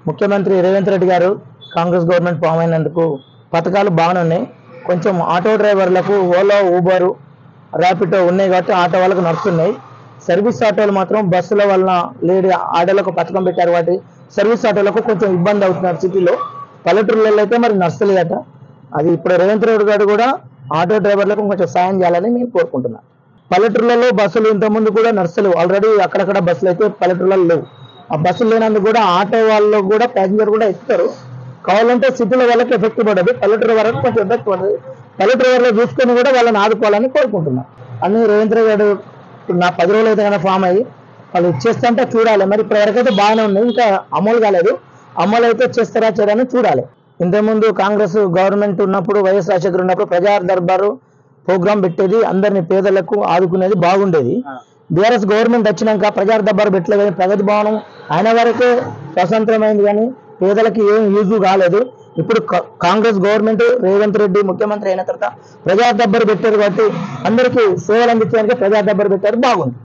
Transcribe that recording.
ముఖ్యమంత్రి రేవంత్ రెడ్డి గారు Congress government form అయినందుకు పథకాలు బాగానే ఉన్నాయి. కొంచెం ఆటో డ్రైవర్లకు ఓలా ఊబర్ ర్యాపిడో ఉన్నాయి కాబట్టి ఆటో వాళ్ళకు నడుస్తున్నాయి. సర్వీస్ ఆటోలు మాత్రం బస్సుల వలన లేడీ ఆటోలకు పథకం పెట్టారు కాబట్టి సర్వీస్ ఆటోలకు కొంచెం ఇబ్బంది అవుతున్నారు. సిటీలో పల్లెటూరులలో అయితే మరి నడుస్తలేదట. అది ఇప్పుడు రేవంత్ రెడ్డి గారు కూడా ఆటో డ్రైవర్లకు కొంచెం సాయం చేయాలని నేను కోరుకుంటున్నాను. పల్లెటూరులలో బస్సులు ఇంతకుముందు కూడా నడుస్తలేవు. ఆల్రెడీ అక్కడక్కడ బస్సులు అయితే పల్లెటూరులలో లేవు. ఆ బస్సులు లేనందుకు కూడా ఆటో వాళ్ళు కూడా ప్యాసింజర్ కూడా ఎక్కుతారు. కావాలంటే సిటీల వాళ్ళకి ఎఫెక్ట్ పడదు, పల్లెటూరు వరకు కొంచెం ఎఫెక్ట్ పడదు. పల్లెటూరు వాళ్ళు చూసుకొని కూడా వాళ్ళని ఆదుకోవాలని కోరుకుంటున్నాను. అన్ని రేవంత్ రెడ్డి గారు నా 10 రోజులు అయితే కన్నా ఫామ్ అయ్యి వాళ్ళు ఇచ్చేస్తుంటే చూడాలి. మరి ఇప్పుడు వరకైతే బాగానే ఉన్నాయి, ఇంకా అమలు కాలేదు. అమలు అయితే చేస్తారా చేయడాని చూడాలి. ఇంతకుముందు కాంగ్రెస్ గవర్నమెంట్ ఉన్నప్పుడు వైఎస్ రాజశేఖర్ ఉన్నప్పుడు ప్రజా దర్బారు ప్రోగ్రాం పెట్టేది, అందరిని పేదలకు ఆదుకునేది బాగుండేది. బీఆర్ఎస్ గవర్నమెంట్ వచ్చినాక ప్రజా దర్బారు పెట్టలేదు, కానీ ప్రగతి భవనం ఆయన వరకే స్వతంత్రమైంది, కానీ పేదలకి ఏం యూజ్ కాలేదు. ఇప్పుడు కాంగ్రెస్ గవర్నమెంట్ రేవంత్ రెడ్డి ముఖ్యమంత్రి అయిన తర్వాత ప్రజా దర్బారు పెట్టారు కాబట్టి అందరికీ సేవలు అందించడానికి ప్రజా దర్బారు పెట్టారు, బాగుంది.